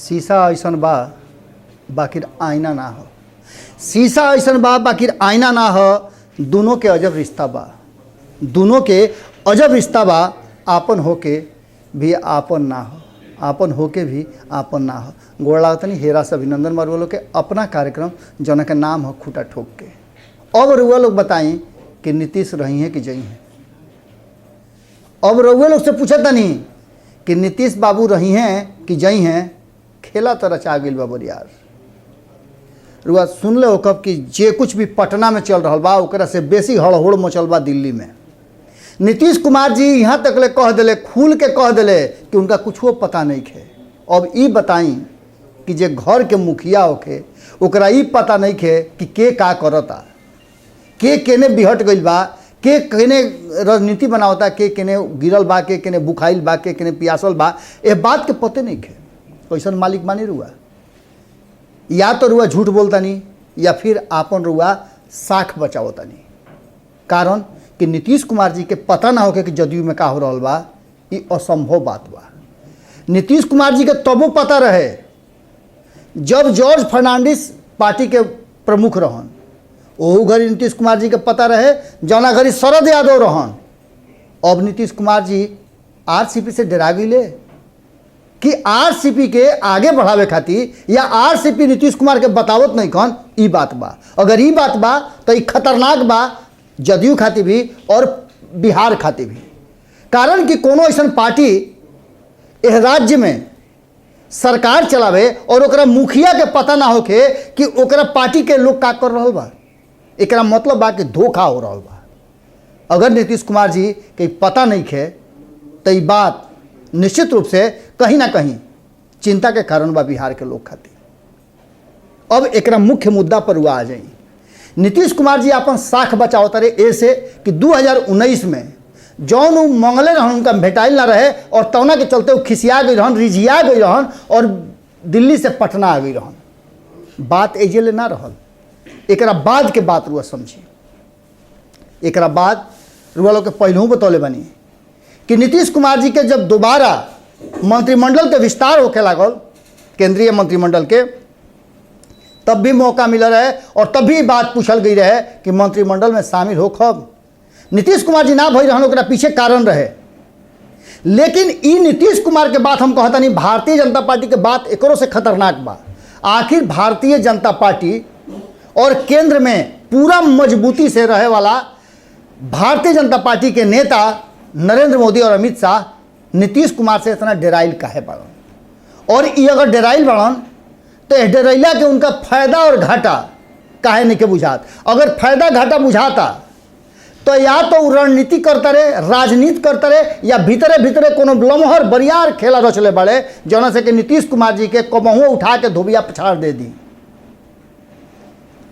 शीशा ऐसन बा बाकिर आईना ना हो। शीशा ऐसन बा बाकिर आईना ना हो। दोनों के अजब रिश्ता बा, दोनों के अजब रिश्ता बा। आपन होके भी आपन ना हो, आपन होके भी आपन ना हो। गोड़ लागतनी हेरा से अभिनंदन मरुआ लोग के अपना कार्यक्रम जौना के नाम हो खूटा ठोक के। अब रुआ लोग बताई कि नीतीश रही हैं कि जई हैं। अब रुआ लोग से पूछा तनी कि नीतीश बाबू रही हैं कि जई हैं। खेला तो रचा गई बा बरियार। रुआ सुन ले हो कब कि जे कुछ भी पटना में चल रहा बा ओकरा से बेसी हड़होड़ मचल बा दिल्ली में। नीतीश कुमार जी यहाँ तक ले कह दिले, खुल के कह दिले कि उनका कुछ पता नहीं है। अब ई बताई कि जे घर के मुखिया होके ओकरा ई पता नहीं है कि के का करता, के केने बिहट गइल बा, के केने राजनीति बनावता, के केने गिरल बा, के केने बुखाइल बा, के केने पियासल बा। ये बात के पते नहीं है। कैसन मालिक मानी रुआ? या तो रुआ झूठ बोलता नहीं या फिर आपन रुआ साख बचावता नहीं। कारण कि नीतीश कुमार जी के पता ना होके कि जदयू में का हो रहा बा, ये असंभव बात बा। नीतीश कुमार जी के तबो पता रहे जब जॉर्ज फर्नांडिस पार्टी के प्रमुख रहन। ओहू घड़ी नीतीश कुमार जी के पता रहे जौना घड़ी शरद यादव रहन। अब नीतीश कुमार जी आरसीपी से डरा गईले कि आरसीपी के आगे बढ़ावे खातिर या आरसीपी नीतीश कुमार के बतावत नहीं कौन। ई बात बा। अगर ई बात बा तो ई खतरनाक बा जदयू खातिर भी और बिहार खातिर भी। कारण कि कोनो ऐसा पार्टी इस राज्य में सरकार चलावे और ओकरा मुखिया के पता ना होके कि ओकरा पार्टी के लोग का कर रहा बा। एकरा मतलब बा कि धोखा हो रहा बा। अगर नीतीश कुमार जी के पता नहीं है तो ये बात निश्चित रूप से कहीं ना कहीं चिंता के कारण बा बिहार के लोग खातिर। अब एकरा मुख्य मुद्दा पर हुआ आ जाई। नीतीश कुमार जी अपन साख बचावत रहे ऐसे कि 2019 में जौन मंगले रहन उनका भेटाइल ना रहे और तौना के चलते वो खिसिया गई रहन, रिझिया गई रहन और दिल्ली से पटना आ गई रहन। बात एजेले ना रहल। एकरा बाद के बात रुआ समझी। एकरा बाद रुआ लोग के पहलू बतौले बनी कि नीतीश कुमार जी के जब दोबारा मंत्रिमंडल के विस्तार होके लागल, केंद्रीय मंत्रिमंडल के, तब भी मौका मिला रहे और तब भी बात पूछल गई रहे कि मंत्रिमंडल में शामिल हो कब। नीतीश कुमार जी ना भई रहन, ओकरा पीछे कारण रहे। लेकिन ई नीतीश कुमार के बात हम कहता नहीं, भारतीय जनता पार्टी के बात एकरो से खतरनाक बा। आखिर भारतीय जनता पार्टी और केंद्र में पूरा मजबूती से रहे वाला भारतीय जनता पार्टी के नेता नरेंद्र मोदी और अमित शाह नीतीश कुमार से इतना डेराइल काहे बढ़न। और ये अगर डेराइल बढ़न तो इस डेराइला के उनका फायदा और घाटा काहे नहीं के बुझात। अगर फायदा घाटा बुझाता तो या तो रणनीति करता रहे, राजनीति करता रहे, या भीतरे भीतरे कोनो लमहर बरियार खेला रचले बड़े जौना से कि नीतीश कुमार जी के कबहुओं उठा के धोबिया पछाड़ दे दी।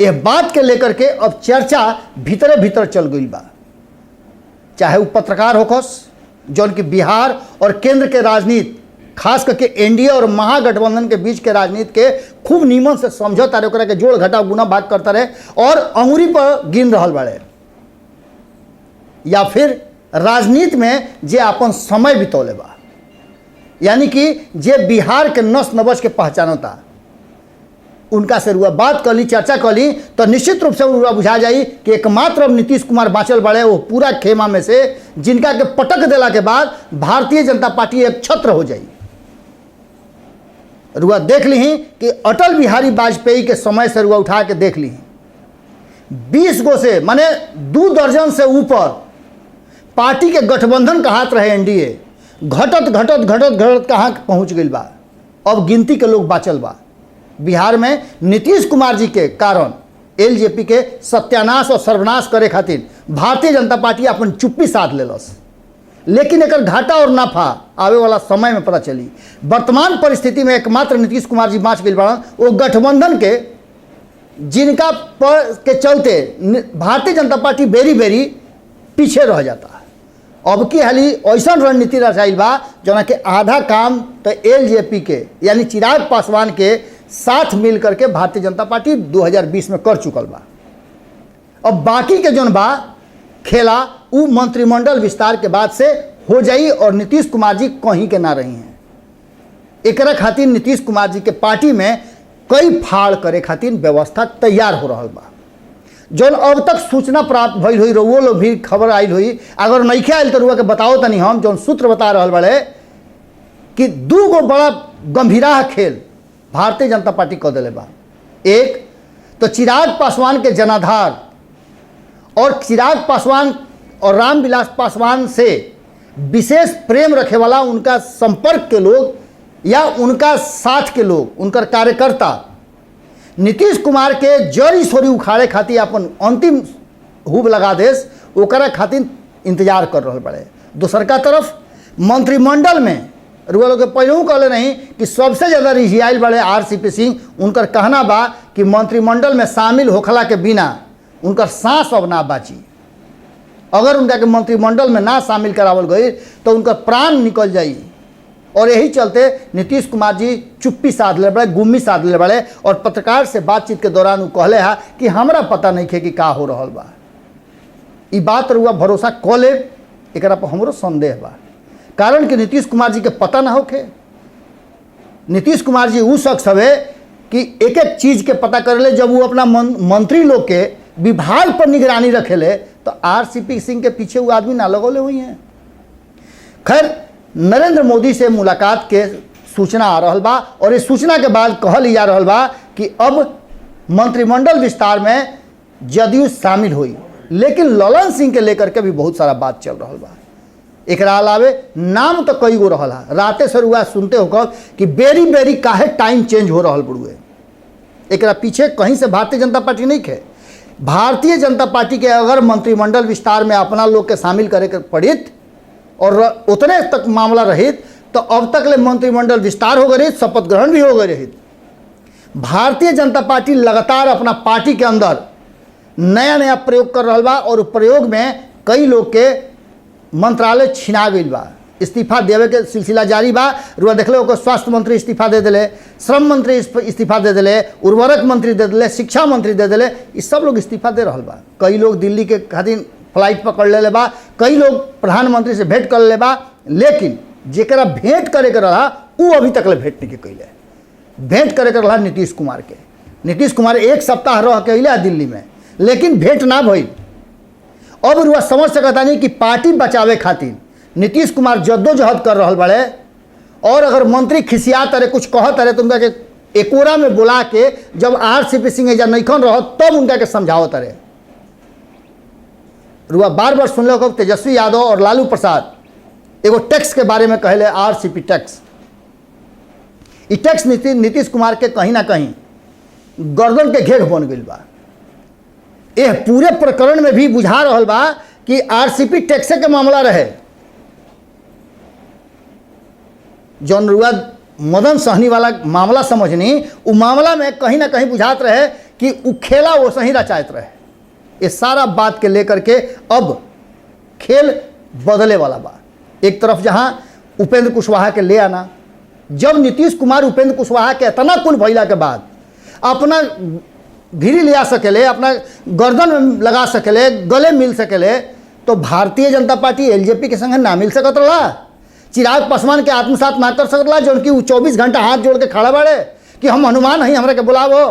यह बात के लेकर के अब चर्चा भीतरे भीतर चल गई बा। चाहे वो पत्रकार होकस जौन कि बिहार और केंद्र के राजनीति, खास करके एनडीए और महागठबंधन के बीच के राजनीति के खूब नीमन से समझौता रहे, ओकरा के जोड़ घटा गुना भाग करता रहे और अंगुरी पर गिन रहल बड़े, या फिर राजनीति में जे अपन समय बितौले बा, यानी कि जे बिहार के नस नबज के पहचानता, उनका से रुआ बात कली, चर्चा कली तो निश्चित रूप से रुआ बुझा जाई कि एकमात्र अब नीतीश कुमार बाँचल बड़े वो पूरा खेमा में से, जिनका के पटक देला के बाद भारतीय जनता पार्टी एक छत्र हो जाई। रुआ देख ली कि अटल बिहारी वाजपेयी के समय से रुआ उठा के देख ली 20 गो से माने 2 दर्जन से ऊपर पार्टी के गठबंधन का हाथ रहे एनडीए, घटत घटत घटत घटत कहाँ पहुँच गई बा। अब गिनती के लोग बाँचल बा। बिहार में नीतीश कुमार जी के कारण एलजेपी के सत्यानाश और सर्वनाश करे खातिर भारतीय जनता पार्टी अपन चुप्पी साध लेलस। लेकिन एकर घाटा और नफा आवे वाला समय में पता चली। वर्तमान परिस्थिति में एकमात्र नीतीश कुमार जी बाँच गई बड़न वो गठबंधन के, जिनका पर के चलते भारतीय जनता पार्टी बेरी बेरी पीछे रह जाता है। अब की हाली ऐसा रणनीति रचाइल बा जना के आधा काम तो एलजेपी के यानी चिराग पासवान के साथ मिल करके भारतीय जनता पार्टी 2020 में कर चुकल बा। अब बाकी के जौन बा खेला उ मंत्रिमंडल विस्तार के बाद से हो जाई और नीतीश कुमार जी कहीं के ना रही हैं। एकरा खातिर नीतीश कुमार जी के पार्टी में कई फाड़ करे खातिर व्यवस्था तैयार हो रहा बा। जौन अब तक सूचना प्राप्त भइल हुई, रउओ लोग भी खबर आइल हुई, अगर नइखे आइल तो रुआ के बताओ तनी। हम जौन सूत्र बता रहल बड़े कि 2 गो बड़ा गंभीरा खेल भारतीय जनता पार्टी कर दिले बा। एक तो चिराग पासवान के जनाधार और चिराग पासवान और रामविलास पासवान से विशेष प्रेम रखे वाला उनका संपर्क के लोग या उनका साथ के लोग, उनकर कार्यकर्ता नीतीश कुमार के जड़ी सोरी उखाड़े खातिर अपन अंतिम हुब लगा देस, ओकरा खातिर इंतजार कर रहे बड़े। दूसर का तरफ मंत्रिमंडल में रुआ लोग पहलू कहले नहीं कि सबसे ज़्यादा रिझियाइल बड़े RCP सिंह। उनकर कहना बा कि मंत्रिमंडल में शामिल होखला के बिना उनकर सांस अब ना बाची। अगर उनका के मंत्रिमंडल में ना शामिल करावल गई तो उनका प्राण निकल जाई। और यही चलते नीतीश कुमार जी चुप्पी साध ले बड़े, गुम्मी साध ले बड़े। और पत्रकार से बातचीत के दौरान वो कहले हा कि हमरा पता नहीं खे कि का हो रहा बा। ई बात रुआ भरोसा क ले, एकरा पर हमरो संदेह बा। कारण कि नीतीश कुमार जी के पता ना होखे। नीतीश कुमार जी वो शख्स हवे कि एक एक चीज़ के पता करेले। जब वो अपना मंत्री लोग के विभाग पर निगरानी रखेले तो RCP सिंह के पीछे वो आदमी ना लगौले हुई हैं। खैर, नरेंद्र मोदी से मुलाकात के सूचना आ रहा बा और इस सूचना के बाद कहल जा रहा बा कि अब मंत्रिमंडल विस्तार में जदयू शामिल हुई। लेकिन ललन सिंह के लेकर के भी बहुत सारा बात चल रहा बा। एकरा अलावे नाम तो कई गो रहा। राते से रुआ सुनते हो कि बेरी बेरी काहे टाइम चेंज हो रहा बड़ुए। एकरा पीछे कहीं से भारतीय जनता पार्टी नहीं खे। भारतीय जनता पार्टी के अगर मंत्रिमंडल विस्तार में अपना लोग के शामिल करे के पड़ित और उतने तक मामला रहित तो अब तक ले मंत्रिमंडल विस्तार हो गई, शपथ ग्रहण भी हो गए रहित। भारतीय जनता पार्टी लगातार अपना पार्टी के अंदर नया नया प्रयोग कर रहा बा और प्रयोग में कई लोग के मंत्रालय छिना गई बा। इस्तीफा देवे के सिलसिला जारी बा। रुआ देखले ओकर स्वास्थ्य मंत्री इस्तीफा दे दिले, श्रम मंत्री इस्तीफा दे दिले, उर्वरक मंत्री दे दिले, शिक्षा मंत्री दे दिले। ये सब लोग इस्तीफा दे रहा बा। कई लोग दिल्ली के खातिर फ्लाइट पकड़ ले बा, कई लोग प्रधानमंत्री से भेंट कर ले बा। लेकिन जेकरा भेंट करे के रहा वो अभी तक ले भेंट नहीं कैले। भेंट करे के रहा नीतीश कुमार के। नीतीश कुमार 1 सप्ताह रह के अइले दिल्ली में, लेकिन भेंट ना भइल। अब रुआ समझ सकता नहीं कि पार्टी बचावे खातिर नीतीश कुमार जद्दोजहद कर रहा बड़े। और अगर मंत्री खिसियात रहे, कुछ कहत रहे तो उनका के एकोरा में बुला के जब RCP सिंह एजा नईखन रह तब उनका के समझावत रहे। रुआ बार बार सुन लो तेजस्वी यादव और लालू प्रसाद एगो टैक्स के बारे में कहले, RCP टैक्स। ई टैक्स नीतीश कुमार के कहीं ना कहीं गर्दन के घेघ बन गई बा। यह पूरे प्रकरण में भी बुझा रहा बा कि RCP टैक्स के मामला रहे। जौन रुआ मदन सहनी वाला मामला समझनी, वो मामला में कहीं ना कहीं बुझात रहे कि वो खेला वो सही रचायत रहे। ये सारा बात के लेकर के अब खेल बदले वाला बा। एक तरफ जहां उपेंद्र कुशवाहा के ले आना, जब नीतीश कुमार उपेंद्र कुशवाहा के इतना कुल भइला के बाद अपना घिरी ले आ सकेले, अपना गर्दन में लगा सकेले, गले मिल सकेले, तो भारतीय जनता पार्टी LJP के संग ना मिल सकत रहा। चिराग पासवान के आत्मसात ना कर सकत रहा, जो कि 24 घंटा हाथ जोड़ के खड़ा बाड़े कि हम हनुमान हई, हमरा के बुलावो।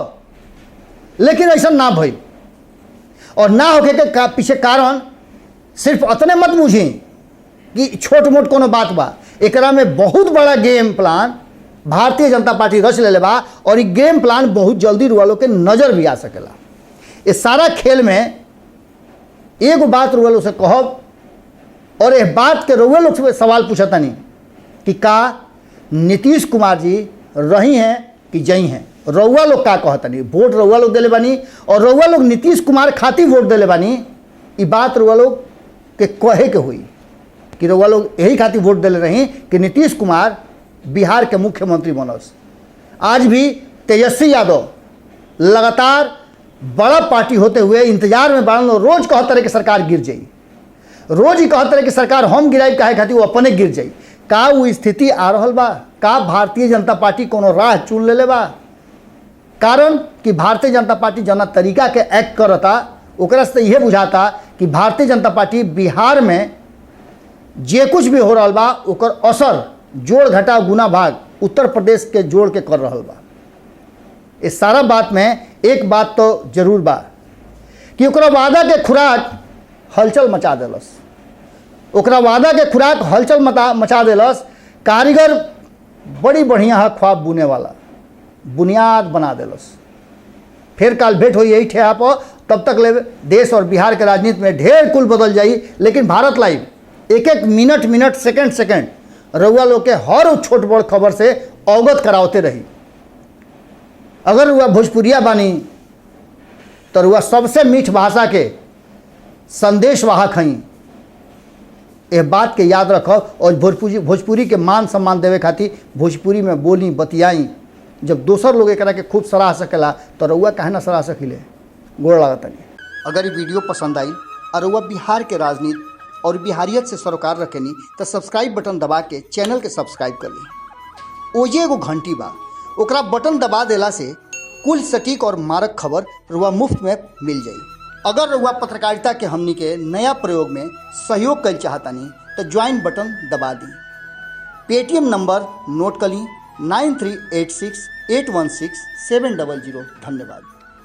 लेकिन ऐसा ना भइल। और ना होके के पीछे कारण सिर्फ अतने मत बुझी कि छोट मोट कोनो बात बा। एकरा में बहुत बड़ा game plan Bharatiya Janata party रच ले बा और ये गेम प्लान बहुत जल्दी रुआ लोग के नज़र भी आ सकेला। इस सारा खेल में एगो बात रुआ लोग से कहब और यह बात के रुआ लोग से सवाल पूछता नहीं कि का नीतीश कुमार जी रही हैं कि जई हैं। रउआ लोग का कहता नहीं, वोट रउआ लोग दिले बानी और रउआ लोग नीतीश कुमार खातिर वोट दिले बानी। ये बात रउआ लोग के कहे के हुई कि रउआ लोग यही खातिर वोट दिले रही कि नीतीश कुमार बिहार के मुख्यमंत्री बनस। आज भी तेजस्वी यादव लगातार बड़ा पार्टी होते हुए इंतजार में बाड़न। रोज कहत रहे कि सरकार गिर जाई, रोज ही कहत रहे कि सरकार हम गिराई काहे खातिर वो अपने गिर जाई। का वो स्थिति आ रहल बा? का भारतीय जनता पार्टी कोनो राह चुन ले बा? कारण कि भारतीय जनता पार्टी जना तरीका के एक्ट करता ओकरा से यह बुझाता कि भारतीय जनता पार्टी बिहार में जे कुछ भी हो रहा बा ओकर असर जोड़ घटा गुना भाग उत्तर प्रदेश के जोड़ के कर रहल बा। इस सारा बात में एक बात तो जरूर बा कि ओकरा वादा के खुराक हलचल मचा देलस। ओकरा वादा के खुराक हलचल मचा देलस। कारीगर बड़ी बढ़िया है ख्वाब बुने वाला, बुनियाद बना देलस। फिर काल भेंट हुई यही ठेहा पर, तब तक ले देश और बिहार के राजनीति में ढेर कुल बदल जाई। लेकिन भारत लाइव एक एक मिनट सेकंड रउआ लोग के हर छोट बड़ खबर से अवगत करावते रही। अगर रुआ भोजपुरिया बानी तो रुआ सबसे मीठ भाषा के संदेश वाहक हई। यह बात के याद रखब और भोजपुरी के मान सम्मान देवे खातिर भोजपुरी में बोली बतियाई। जब दोसर लोग एकरा के खूब सराह सकेला तो रउआ काहे ना सराह सकिले। गोड़ लागतनी। अगर ये वीडियो पसंद आई और रउआ बिहार के राजनीति और बिहारियत से सरोकार रखेनी तो सब्सक्राइब बटन दबा के चैनल के सब्सक्राइब कर ली। ओजे एगो घंटी बा, ओकरा बटन दबा देला से कुल सटीक और मारक खबर रुआ मुफ्त में मिल जाई। अगर रुआ पत्रकारिता के हमनी के नया प्रयोग में सहयोग कर चाहतानी तो ज्वाइन बटन दबा दी। पेटीएम नंबर नोट कर ली 9386816700। धन्यवाद।